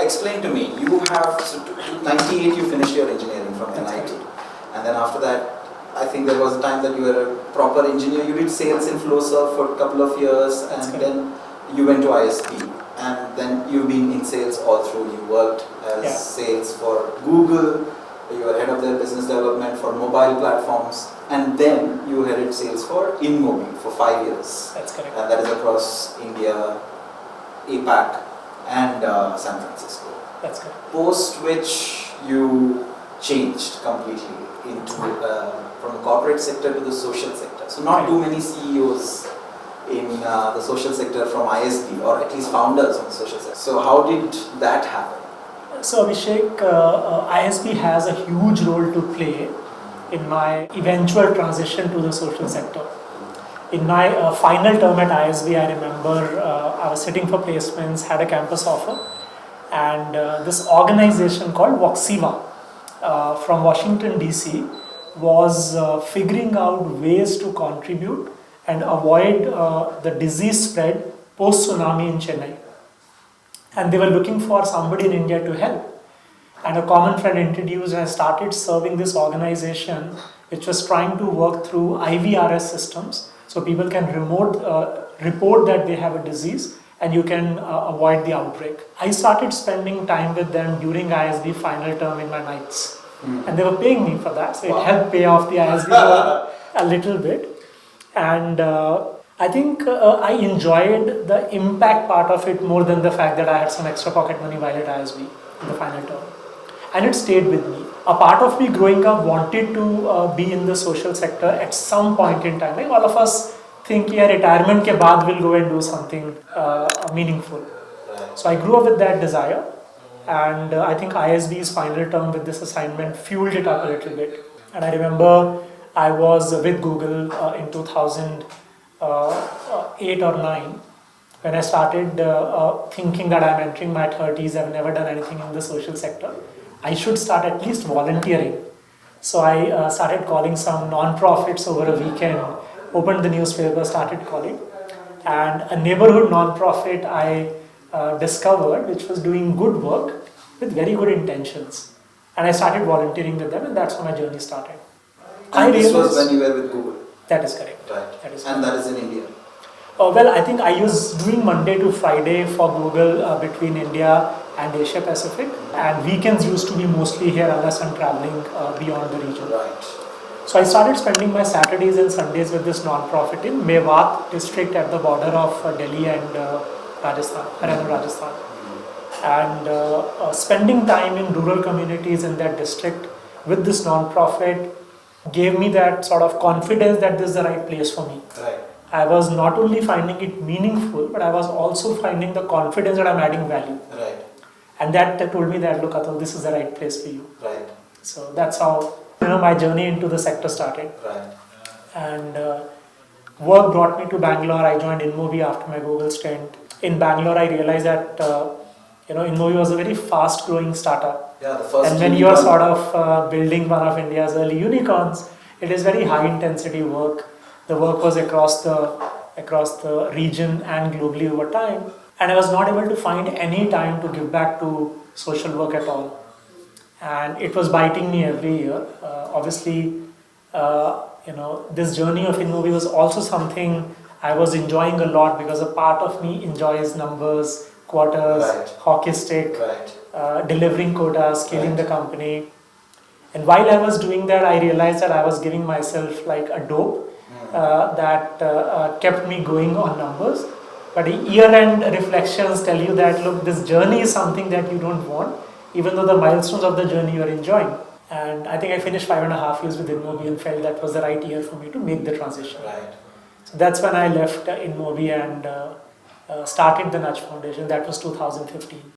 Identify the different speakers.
Speaker 1: explain to me, you have, so 98 you finished your engineering from NIT, and then after that, I think there was a time that you were a proper engineer. You did sales in Flowserve for a couple of years, and then you went to ISB, and then you've been in sales all through. You worked as sales for Google, you were head of their business development for mobile platforms, and then you headed sales for InMobi for 5 years.
Speaker 2: That's correct.
Speaker 1: And that is across India, APAC, and San Francisco.
Speaker 2: That's correct.
Speaker 1: Post which you changed completely into from the corporate sector to the social sector. So not too many CEOs in the social sector from ISB, or at least founders of the social sector. So how did that happen?
Speaker 2: So Abhishek, ISB has a huge role to play in my eventual transition to the social sector. In my final term at ISB, I remember I was sitting for placements, had a campus offer, and this organization called Voxiva from Washington DC was figuring out ways to contribute and avoid the disease spread post-tsunami in Chennai. And they were looking for somebody in India to help. And a common friend introduced, and I started serving this organization which was trying to work through IVRS systems, so people can report that they have a disease and you can avoid the outbreak. I started spending time with them during ISB final term in my nights. And they were paying me for that, so it helped pay off the ISB a little bit. And I think I enjoyed the impact part of it more than the fact that I had some extra pocket money while at ISB in the final term. And it stayed with me. A part of me growing up wanted to be in the social sector at some point in time. Like all of us think, yeah, retirement ke baad we'll go and do something meaningful. So I grew up with that desire. And I think ISB's final term with this assignment fueled it up a little bit. And I remember I was with Google in 2008 or 9 when I started thinking that I'm entering my 30s, I've never done anything in the social sector. I should start at least volunteering. So I started calling some non-profits over a weekend, opened the newspaper, started calling. And a neighborhood non-profit I discovered, which was doing good work with very good intentions. And I started volunteering with them, and that's when my journey started.
Speaker 1: And this was when you were with Google?
Speaker 2: That is correct.
Speaker 1: Right.
Speaker 2: That is
Speaker 1: and that is in India?
Speaker 2: Well, I think I was doing Monday to Friday for Google between India and Asia Pacific. And weekends used to be mostly here unless I'm traveling beyond the region.
Speaker 1: Right.
Speaker 2: So I started spending my Saturdays and Sundays with this non-profit in Mewat district at the border of Delhi and Rajasthan, Haryana, Rajasthan. And spending time in rural communities in that district with this non-profit gave me that sort of confidence that this is the right place for me.
Speaker 1: Right.
Speaker 2: I was not only finding it meaningful, but I was also finding the confidence that I'm adding value.
Speaker 1: Right.
Speaker 2: And that told me that, look, Atul, this is the right place for you.
Speaker 1: Right.
Speaker 2: So that's how my journey into the sector started.
Speaker 1: Right.
Speaker 2: And work brought me to Bangalore. I joined InMobi after my Google stint. In Bangalore, I realized that InMobi was a very fast-growing startup.
Speaker 1: Yeah, the first.
Speaker 2: And when you are sort of building one of India's early unicorns, it is very high-intensity work. The work was across the region and globally over time. And I was not able to find any time to give back to social work at all. And it was biting me every year. Obviously, this journey of InMobi was also something I was enjoying a lot because a part of me enjoys numbers, quarters, hockey stick, delivering quotas, scaling the company. And while I was doing that, I realized that I was giving myself like a dope that kept me going on numbers. But year-end reflections tell you that, look, this journey is something that you don't want, even though the milestones of the journey you are enjoying. And I think I finished 5.5 years with InMobi and felt that was the right year for me to make the transition.
Speaker 1: Right.
Speaker 2: So that's when I left InMobi and started the Nudge Foundation. That was 2015.